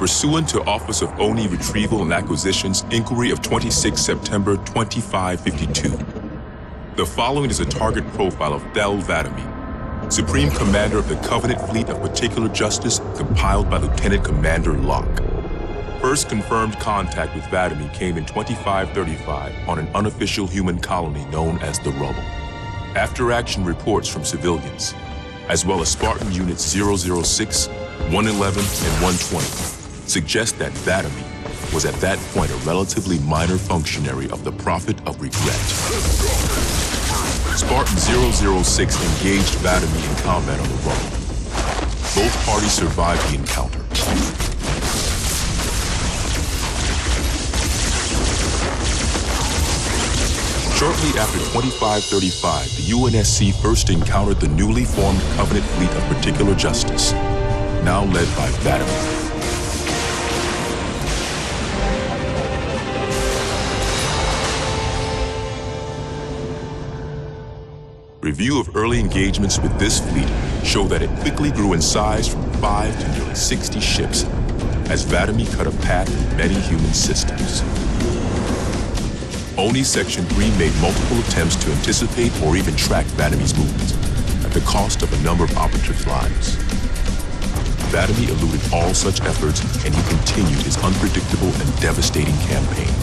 pursuant to Office of ONI Retrieval and Acquisition's inquiry of 26 September 2552. The following is a target profile of Thel 'Vadami, Supreme Commander of the Covenant Fleet of Particular Justice, compiled by Lieutenant Commander Locke. First confirmed contact with 'Vadami came in 2535 on an unofficial human colony known as the Rubble. After-action reports from civilians, as well as Spartan Units 006, 111, and 120, suggest that 'Vadami was at that point a relatively minor functionary of the Prophet of Regret. Spartan 006 engaged 'Vadami in combat on the Rubble. Both parties survived the encounter. Shortly after 2535, the UNSC first encountered the newly formed Covenant Fleet of Particular Justice, now led by 'Vadami. Review of early engagements with this fleet show that it quickly grew in size from 5 to nearly 60 ships as 'Vadami cut a path in many human systems. ONI Section 3 made multiple attempts to anticipate or even track 'Vadami's movements at the cost of a number of operatives' lives. 'Vadami eluded all such efforts, and he continued his unpredictable and devastating campaign.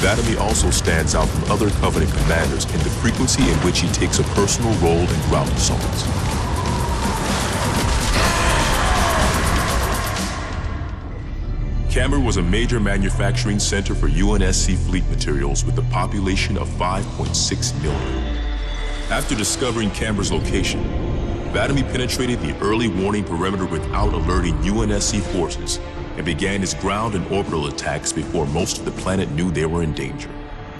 'Vadami also stands out from other Covenant commanders in the frequency in which he takes a personal role in ground assaults. Camber was a major manufacturing center for UNSC fleet materials with a population of 5.6 million. After discovering Camber's location, 'Vadami penetrated the early warning perimeter without alerting UNSC forces and began his ground and orbital attacks before most of the planet knew they were in danger.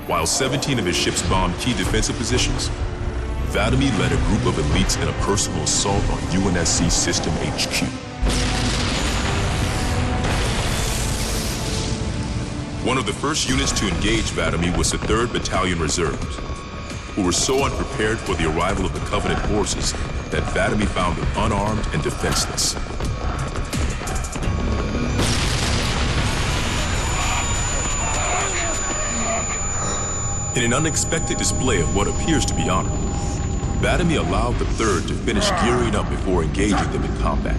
While 17 of his ships bombed key defensive positions, 'Vadami led a group of elites in a personal assault on UNSC System HQ. One of the first units to engage 'Vadami was the 3rd Battalion Reserves, who were so unprepared for the arrival of the Covenant forces that 'Vadami found them unarmed and defenseless. In an unexpected display of what appears to be honor, 'Vadami allowed the 3rd to finish gearing up before engaging them in combat.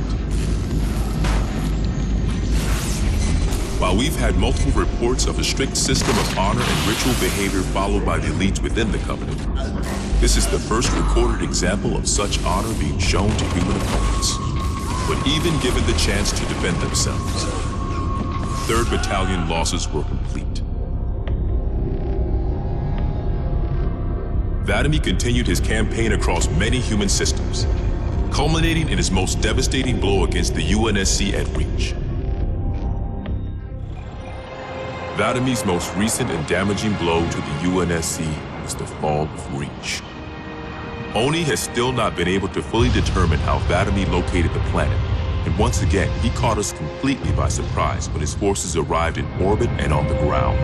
While we've had multiple reports of a strict system of honor and ritual behavior followed by the elites within the Covenant, this is the first recorded example of such honor being shown to human opponents. But even given the chance to defend themselves, 3rd Battalion losses were complete. 'Vadami continued his campaign across many human systems, culminating in his most devastating blow against the UNSC at Reach. 'Vadami's most recent and damaging blow to the UNSC was the fall of Reach. ONI has still not been able to fully determine how 'Vadami located the planet, and once again, he caught us completely by surprise when his forces arrived in orbit and on the ground.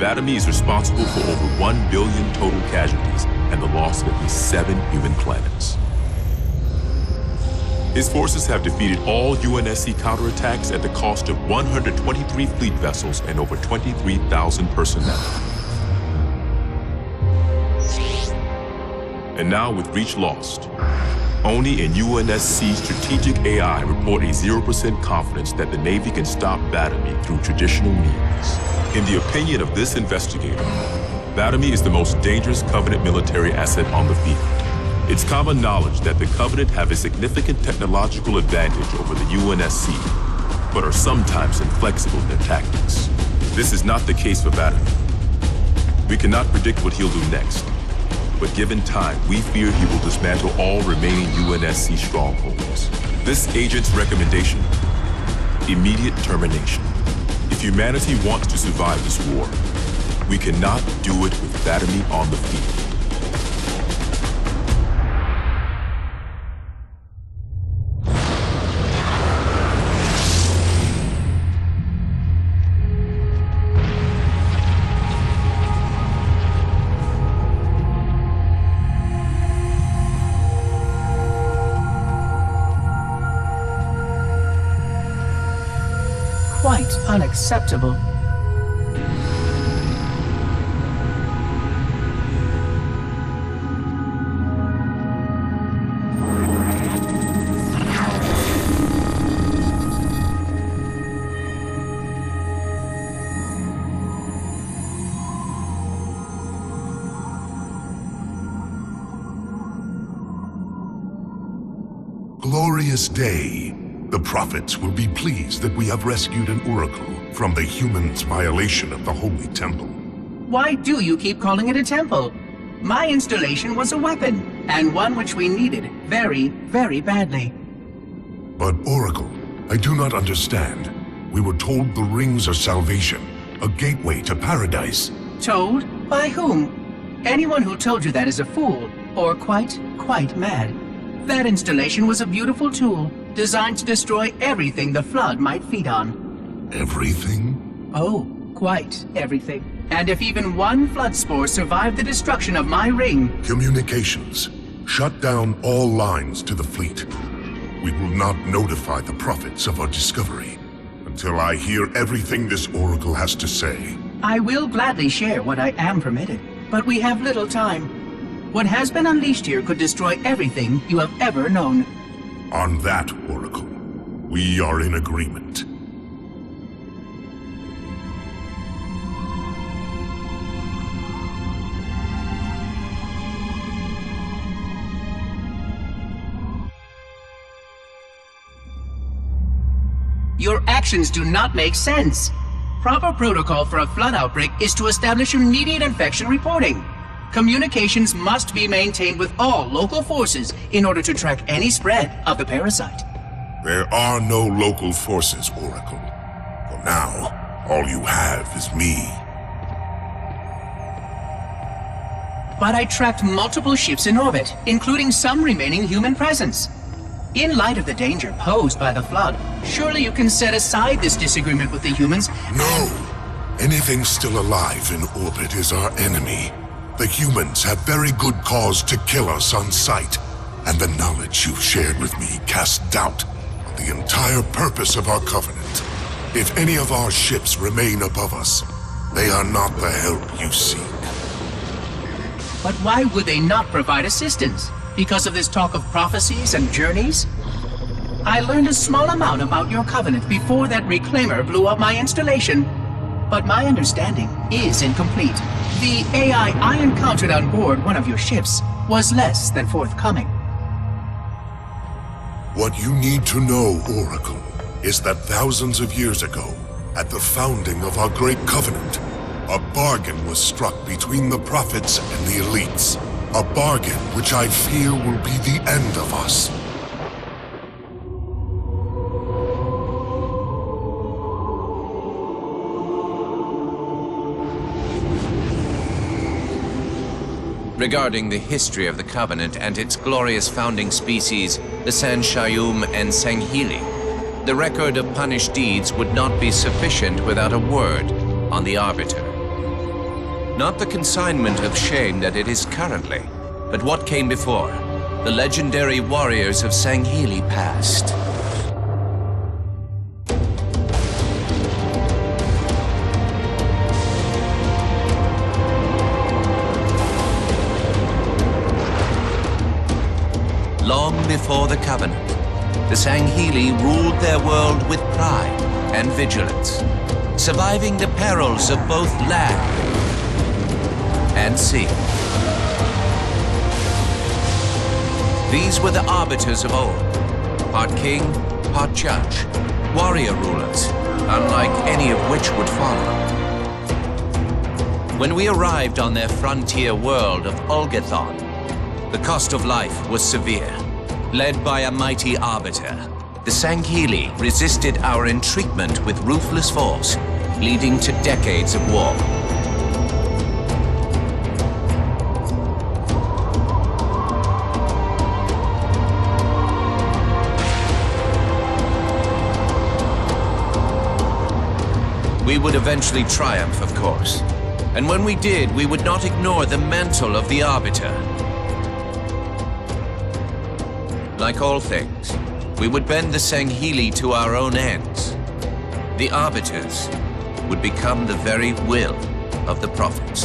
'Vadami is responsible for over 1 billion total casualties and the loss of at least 7 human planets. His forces have defeated all UNSC counterattacks at the cost of 123 fleet vessels and over 23,000 personnel. And now with Reach lost, ONI and UNSC strategic AI report a 0% confidence that the Navy can stop 'Vadami through traditional means. In the opinion of this investigator, 'Vadami is the most dangerous Covenant military asset on the field. It's common knowledge that the Covenant have a significant technological advantage over the UNSC, but are sometimes inflexible in their tactics. This is not the case for 'Vadami. We cannot predict what he'll do next, but given time, we fear he will dismantle all remaining UNSC strongholds. This agent's recommendation: immediate termination. If humanity wants to survive this war, we cannot do it with 'Vadami on the field. unacceptable. Glorious day. The prophets will be pleased that we have rescued an oracle from the humans' violation of the Holy Temple. Why do you keep calling it a temple? My installation was a weapon, and one which we needed very, very badly. But Oracle, I do not understand. We were told the rings are salvation, a gateway to paradise. Told? By whom? Anyone who told you that is a fool, or quite mad. That installation was a beautiful tool, designed to destroy everything the Flood might feed on. Everything? Oh, quite everything. And if even one Flood spore survived the destruction of my ring... Communications. Shut down all lines to the fleet. We will not notify the prophets of our discovery until I hear everything this oracle has to say. I will gladly share what I am permitted, but we have little time. What has been unleashed here could destroy everything you have ever known. On that, Oracle, we are in agreement. Your actions do not make sense. Proper protocol for a Flood outbreak is to establish immediate infection reporting. Communications must be maintained with all local forces in order to track any spread of the parasite. There are no local forces, Oracle. For now, all you have is me. But I tracked multiple ships in orbit, including some remaining human presence. In light of the danger posed by the Flood, surely you can set aside this disagreement with the humans. No! Anything still alive in orbit is our enemy. The humans have very good cause to kill us on sight, and the knowledge you've shared with me casts doubt on the entire purpose of our covenant. If any of our ships remain above us, they are not the help you seek. But why would they not provide assistance? Because of this talk of prophecies and journeys? I learned a small amount about your covenant before that reclaimer blew up my installation, but my understanding is incomplete. The AI I encountered on board one of your ships was less than forthcoming. What you need to know, Oracle, is that thousands of years ago, at the founding of our great covenant, a bargain was struck between the prophets and the elites. A bargain which I fear will be the end of us. Regarding the history of the Covenant and its glorious founding species, the Sanshayum and Sanghili, the record of punished deeds would not be sufficient without a word on the Arbiter. Not the consignment of shame that it is currently, but what came before, the legendary warriors of Sanghili past. Long before the Covenant, the Sanghili ruled their world with pride and vigilance, surviving the perils of both land and sea. These were the arbiters of old, part king, part judge, warrior rulers, unlike any of which would follow. When we arrived on their frontier world of Olgathon, the cost of life was severe. Led by a mighty arbiter, the Sanghili resisted our entreatment with ruthless force, leading to decades of war. We would eventually triumph, of course. And when we did, we would not ignore the mantle of the Arbiter. Like all things, we would bend the Sanghili to our own ends. The Arbiters would become the very will of the Prophets.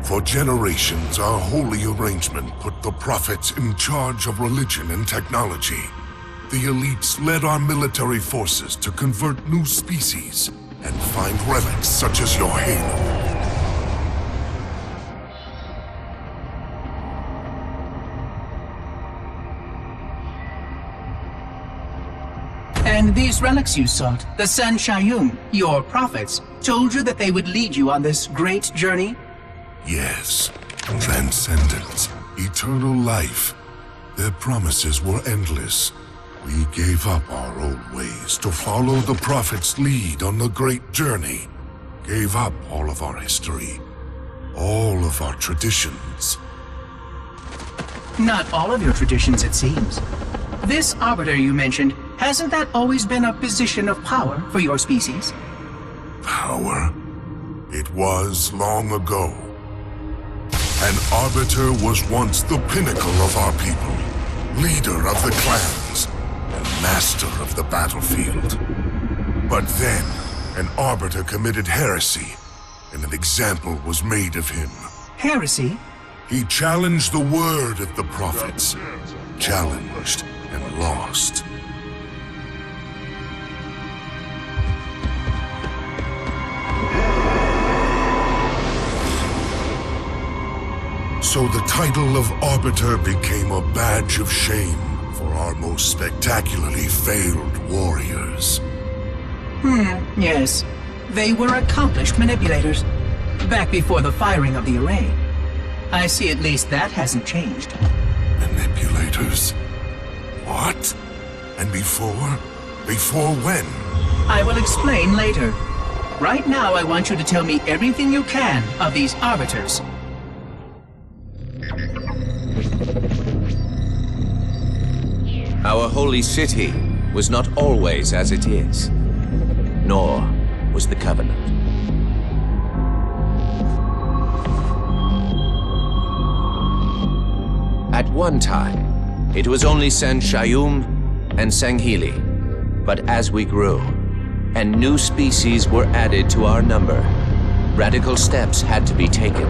For generations, our holy arrangement put the Prophets in charge of religion and technology. The elites led our military forces to convert new species and find relics such as your halo. And these relics you sought, the Sanshayum, your prophets, told you that they would lead you on this great journey? Yes, transcendence, eternal life. Their promises were endless. We gave up our old ways to follow the Prophet's lead on the great journey. Gave up all of our history, all of our traditions. Not all of your traditions, it seems. This Arbiter you mentioned, hasn't that always been a position of power for your species? Power? It was long ago. An Arbiter was once the pinnacle of our people, leader of the clans, and master of the battlefield. But then, an Arbiter committed heresy, and an example was made of him. Heresy? He challenged the word of the Prophets. Challenged and lost. So the title of Arbiter became a badge of shame for our most spectacularly failed warriors. Yes. They were accomplished manipulators. Back before the firing of the array. I see at least that hasn't changed. Manipulators? What? And before? Before when? I will explain later. Right now, I want you to tell me everything you can of these Arbiters. Our holy city was not always as it is, nor was the Covenant. At one time, it was only Sanshayum and Sanghili. But as we grew, and new species were added to our number, radical steps had to be taken.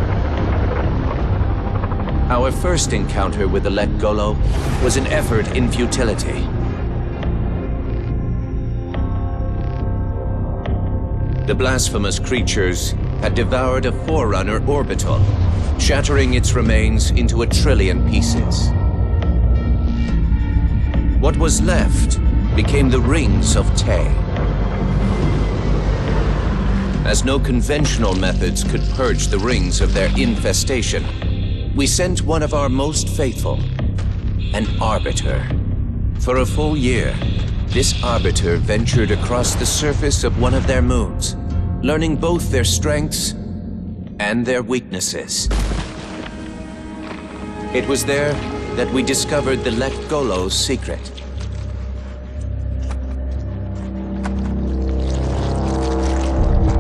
Our first encounter with the Let Golo was an effort in futility. The blasphemous creatures had devoured a Forerunner orbital, shattering its remains into 1 trillion pieces. What was left became the Rings of Te. As no conventional methods could purge the rings of their infestation, we sent one of our most faithful, an Arbiter. For a full year, this Arbiter ventured across the surface of one of their moons, learning both their strengths and their weaknesses. It was there that we discovered the Let Golo's secret.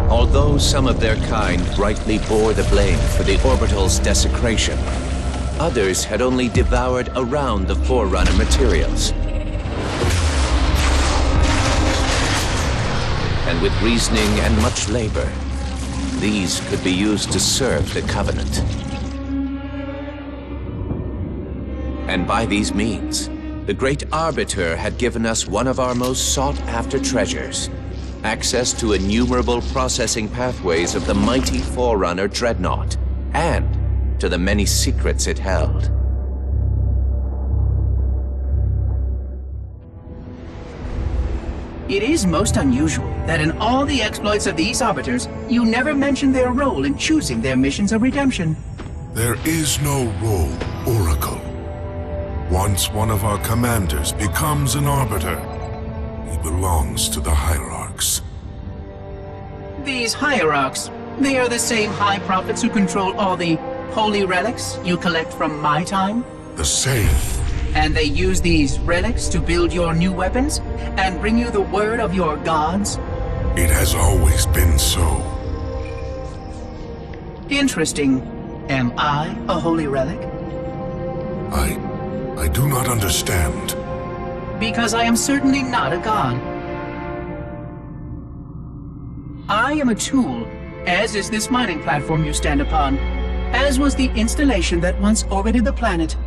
Although some of their kind rightly bore the blame for the orbital's desecration, others had only devoured around the Forerunner materials. And with reasoning and much labor, these could be used to serve the Covenant. And by these means, the Great Arbiter had given us one of our most sought-after treasures, access to innumerable processing pathways of the mighty Forerunner Dreadnought, and to the many secrets it held. It is most unusual that in all the exploits of these Arbiters, you never mention their role in choosing their missions of redemption. There is no role, Oracle. Once one of our commanders becomes an Arbiter, he belongs to the Hierarchs. These Hierarchs, they are the same High Prophets who control all the holy relics you collect from my time? The same. And they use these relics to build your new weapons and bring you the word of your gods? It has always been so. Interesting. Am I a holy relic? I I do not understand. Because I am certainly not a god. I am a tool, as is this mining platform you stand upon, as was the installation that once orbited the planet.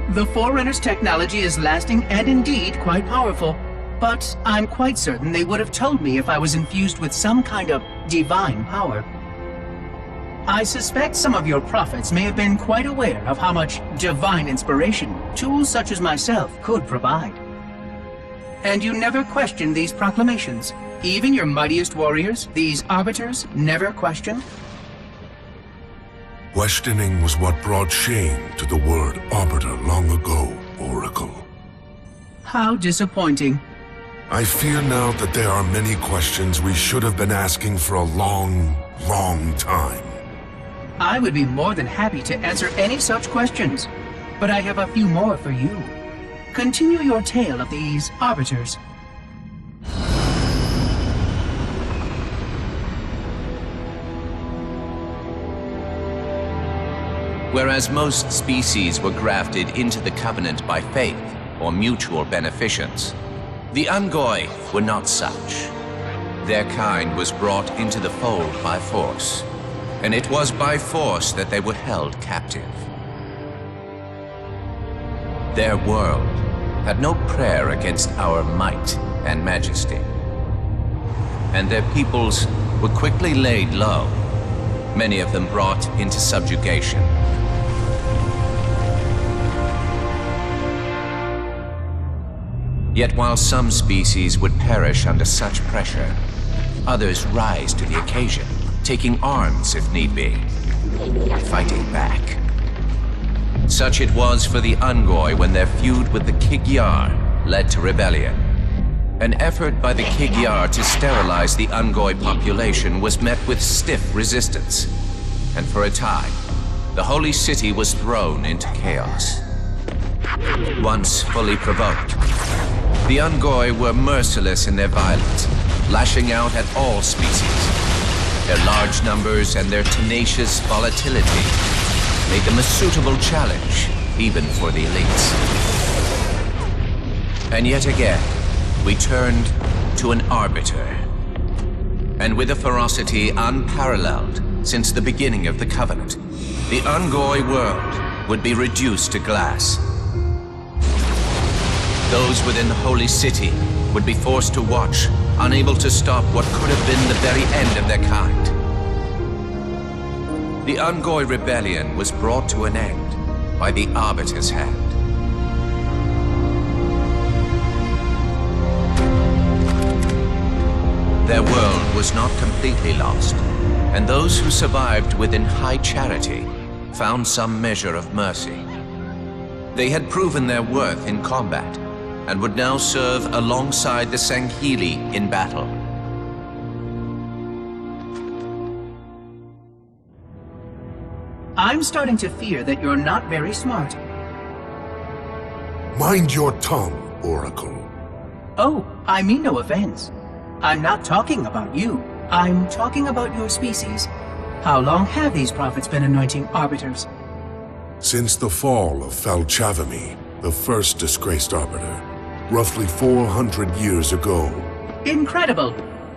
The Forerunner's technology is lasting and indeed quite powerful, but I'm quite certain they would have told me if I was infused with some kind of divine power. I suspect some of your prophets may have been quite aware of how much divine inspiration tools such as myself could provide. And you never questioned these proclamations. Even your mightiest warriors, these arbiters, never questioned? Questioning was what brought shame to the word Arbiter long ago, Oracle. How disappointing. I fear now that there are many questions we should have been asking for a long, long time. I would be more than happy to answer any such questions, but I have a few more for you. Continue your tale of these arbiters. Whereas most species were grafted into the Covenant by faith or mutual beneficence, the Ungoi were not such. Their kind was brought into the fold by force, and it was by force that they were held captive. Their world had no prayer against our might and majesty, and their peoples were quickly laid low, many of them brought into subjugation. Yet while some species would perish under such pressure, others rise to the occasion, taking arms if need be, fighting back. Such it was for the Ungoi when their feud with the Kig-Yar led to rebellion. An effort by the Kig-Yar to sterilize the Ungoi population was met with stiff resistance, and for a time, the Holy City was thrown into chaos. Once fully provoked, the Ungoi were merciless in their violence, lashing out at all species. Their large numbers and their tenacious volatility made them a suitable challenge, even for the elites. And yet again, we turned to an arbiter. And with a ferocity unparalleled since the beginning of the Covenant, the Ungoi world would be reduced to glass. Those within the Holy City would be forced to watch, unable to stop what could have been the very end of their kind. The Ungoi rebellion was brought to an end by the Arbiter's hand. Their world was not completely lost, and those who survived within high charity found some measure of mercy. They had proven their worth in combat, and would now serve alongside the Sanghili in battle. I'm starting to fear that you're not very smart. Mind your tongue, Oracle. Oh, I mean no offense. I'm not talking about you. I'm talking about your species. How long have these prophets been anointing arbiters? Since the fall of Falchavami, the first disgraced arbiter, roughly 400 years ago. Incredible!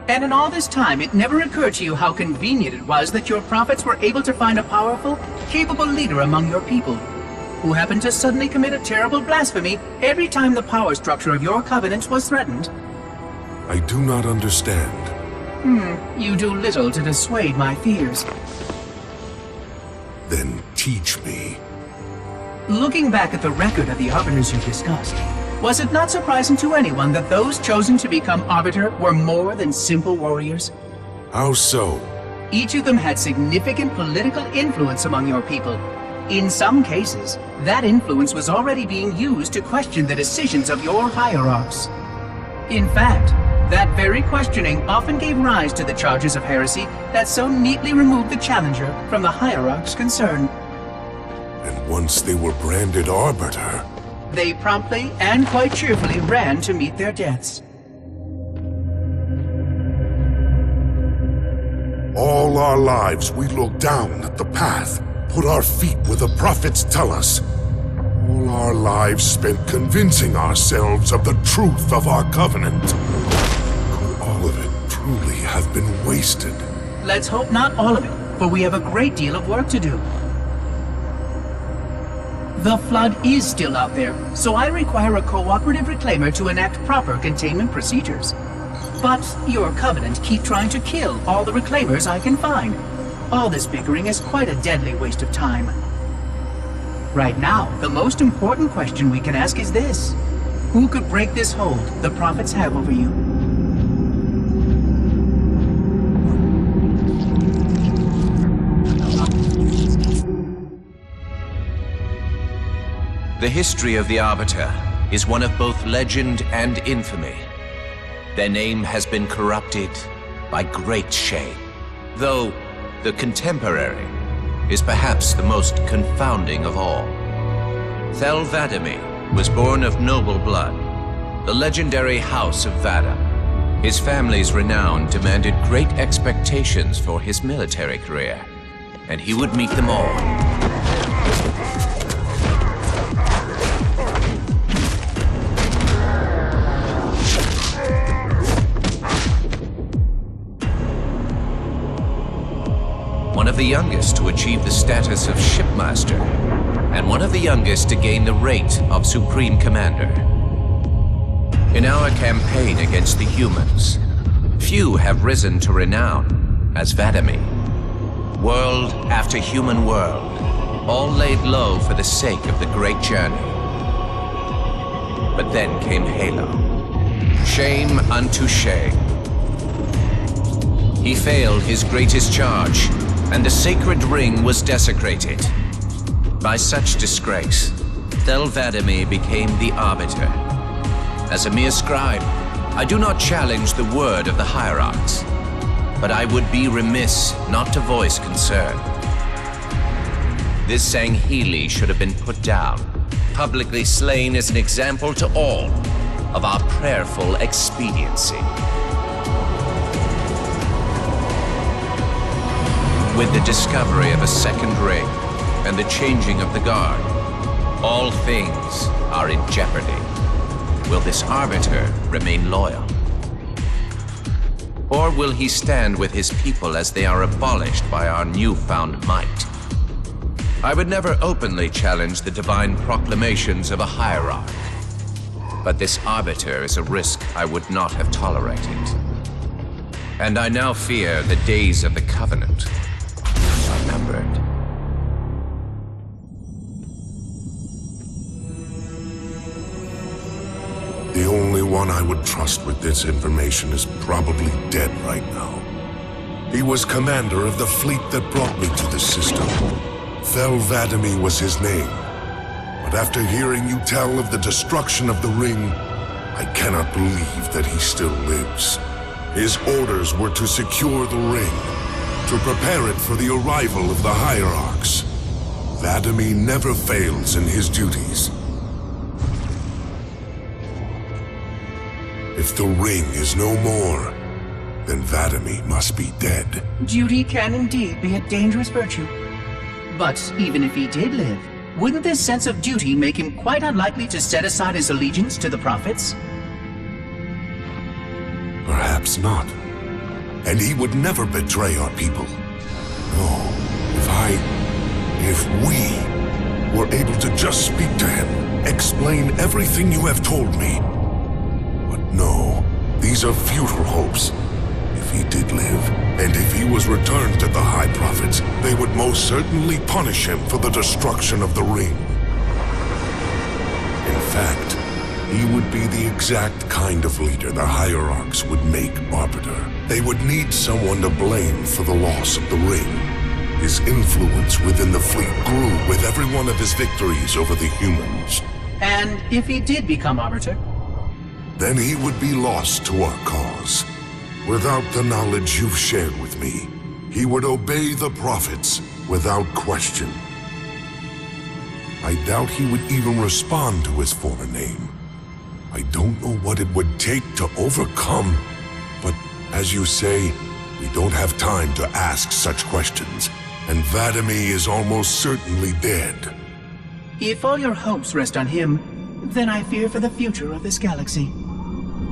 And in all this time, it never occurred to you how convenient it was that your prophets were able to find a powerful, capable leader among your people, who happened to suddenly commit a terrible blasphemy every time the power structure of your covenant was threatened. I do not understand. You do little to dissuade my fears. Then teach me. Looking back at the record of the arbiters you discussed, was it not surprising to anyone that those chosen to become arbiter were more than simple warriors? How so? Each of them had significant political influence among your people. In some cases, that influence was already being used to question the decisions of your hierarchs. In fact, that very questioning often gave rise to the charges of heresy that so neatly removed the challenger from the hierarch's concern. And once they were branded arbiter, they promptly and quite cheerfully ran to meet their deaths. all our lives we look down at the path, put our feet where the prophets tell us. All our lives spent convincing ourselves of the truth of our covenant. Could all of it truly have been wasted? Let's hope not all of it, for we have a great deal of work to do. The Flood is still out there, so I require a cooperative reclaimer to enact proper containment procedures. But your Covenant keep trying to kill all the reclaimers I can find. All this bickering is quite a deadly waste of time. Right now, the most important question we can ask is this. Who could break this hold the Prophets have over you? The history of the Arbiter is one of both legend and infamy. Their name has been corrupted by great shame, though the contemporary is perhaps the most confounding of all. Thel 'Vadamee was born of noble blood, the legendary House of Vada. His family's renown demanded great expectations for his military career, and he would meet them all. One of the youngest to achieve the status of Shipmaster, and one of the youngest to gain the rank of Supreme Commander. In our campaign against the humans, few have risen to renown as 'Vadamee. World after human world, all laid low for the sake of the great journey. But then came Halo. Shame unto shame. He failed his greatest charge, and the sacred ring was desecrated. By such disgrace, Thel 'Vadamee became the Arbiter. As a mere scribe, I do not challenge the word of the Hierarchs, but I would be remiss not to voice concern. This Sangheili should have been put down, publicly slain as an example to all of our prayerful expediency. With the discovery of a second ring and the changing of the guard, all things are in jeopardy. Will this Arbiter remain loyal? Or will he stand with his people as they are abolished by our newfound might? I would never openly challenge the divine proclamations of a hierarch, but this Arbiter is a risk I would not have tolerated. And I now fear the days of the Covenant are numbered. The only one I would trust with this information is probably dead right now. He was commander of the fleet that brought me to this system. Thel 'Vadamee was his name. But after hearing you tell of the destruction of the ring, I cannot believe that he still lives. His orders were to secure the ring, to prepare it for the arrival of the Hierarchs. 'Vadamee never fails in his duties. If the ring is no more, then 'Vadamee must be dead. Duty can indeed be a dangerous virtue. But even if he did live, wouldn't this sense of duty make him quite unlikely to set aside his allegiance to the Prophets? Perhaps not. And he would never betray our people. No, if we were able to just speak to him, explain everything you have told me. But no, these are futile hopes. If he did live, and if he was returned to the High Prophets, they would most certainly punish him for the destruction of the ring. In fact, he would be the exact kind of leader the Hierarchs would make Arbiter. They would need someone to blame for the loss of the ring. His influence within the fleet grew with every one of his victories over the humans. And if he did become Arbiter? Then he would be lost to our cause. Without the knowledge you've shared with me, he would obey the Prophets without question. I doubt he would even respond to his former name. I don't know what it would take to overcome, but as you say, we don't have time to ask such questions, and 'Vadamee is almost certainly dead. If all your hopes rest on him, then I fear for the future of this galaxy.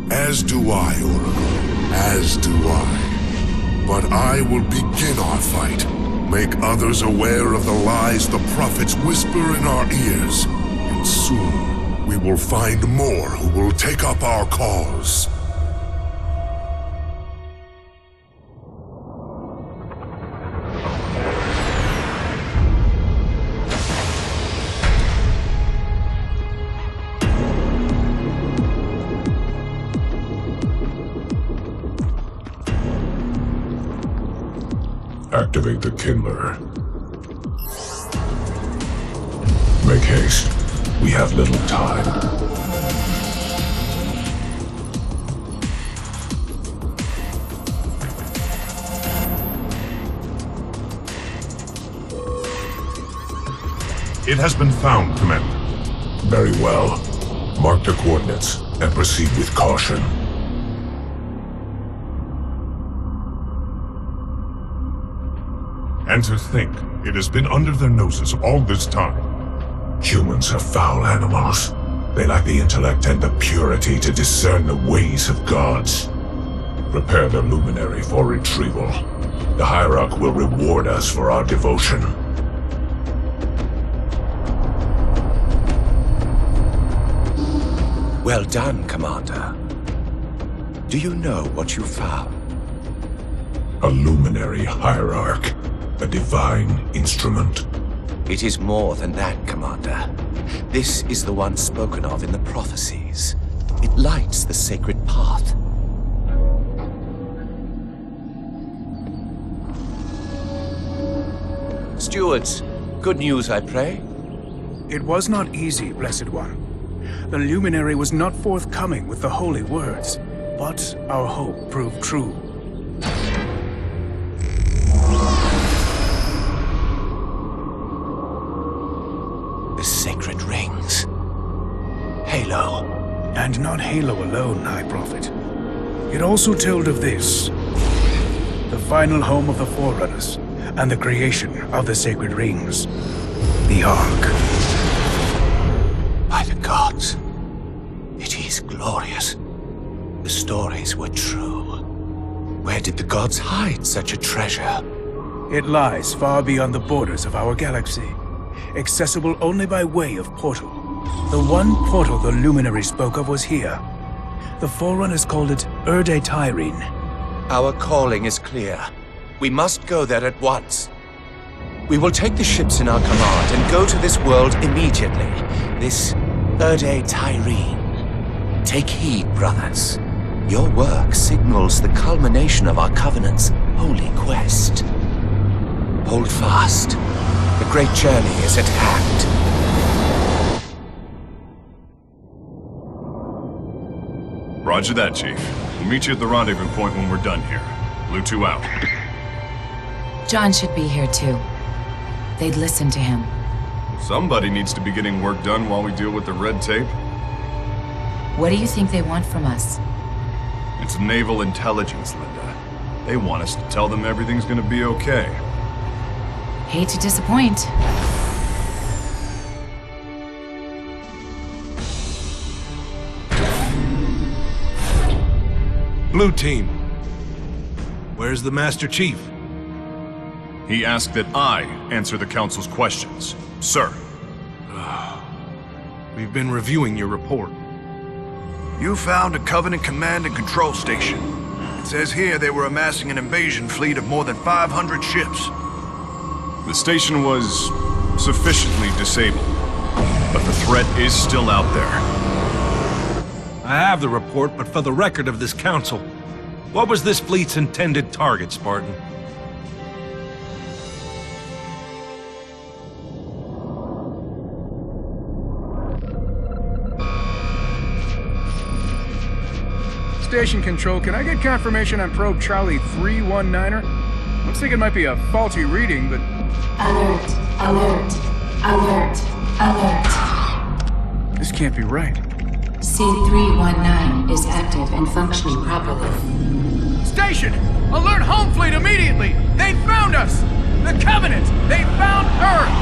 As do I, Oracle. As do I. But I will begin our fight. Make others aware of the lies the prophets whisper in our ears. And soon, we will find more who will take up our cause. Activate the Kindler. Make haste. We have little time. It has been found, Commander. Very well. Mark the coordinates and proceed with caution. And to think, it has been under their noses all this time. Humans are foul animals. They lack the intellect and the purity to discern the ways of gods. Prepare the luminary for retrieval. The Hierarch will reward us for our devotion. Well done, Commander. Do you know what you found? A luminary Hierarch. A divine instrument. It is more than that, Commander. This is the one spoken of in the prophecies. It lights the sacred path. Stewards, good news, I pray? It was not easy, Blessed One. The luminary was not forthcoming with the holy words, but our hope proved true. The sacred rings. Halo. And not Halo alone, High Prophet. It also told of this. The final home of the Forerunners, and the creation of the sacred rings. The Ark. By the gods. It is glorious. The stories were true. Where did the gods hide such a treasure? It lies far beyond the borders of our galaxy, accessible only by way of portal. The one portal the Luminary spoke of was here. The Forerunners called it Erde Tyrene. Our calling is clear. We must go there at once. We will take the ships in our command and go to this world immediately. This Erde Tyrene. Take heed, brothers. Your work signals the culmination of our Covenant's holy quest. Hold fast. The great journey is at hand. Roger that, Chief. We'll meet you at the rendezvous point when we're done here. Blue 2 out. John should be here too. They'd listen to him. Somebody needs to be getting work done while we deal with the red tape. What do you think they want from us? It's naval intelligence, Linda. They want us to tell them everything's gonna be okay. Hate to disappoint. Blue Team. Where's the Master Chief? He asked that I answer the Council's questions. Sir. We've been reviewing your report. You found a Covenant command and control station. It says here they were amassing an invasion fleet of more than 500 ships. The station was sufficiently disabled, but the threat is still out there. I have the report, but for the record of this council, what was this fleet's intended target, Spartan? Station Control, can I get confirmation on probe Charlie 319er? Looks like it might be a faulty reading, but... Alert, alert, alert, alert. This can't be right. C319 is active and functioning properly. Station! Alert Home Fleet immediately! They found us! The Covenant! They found Earth!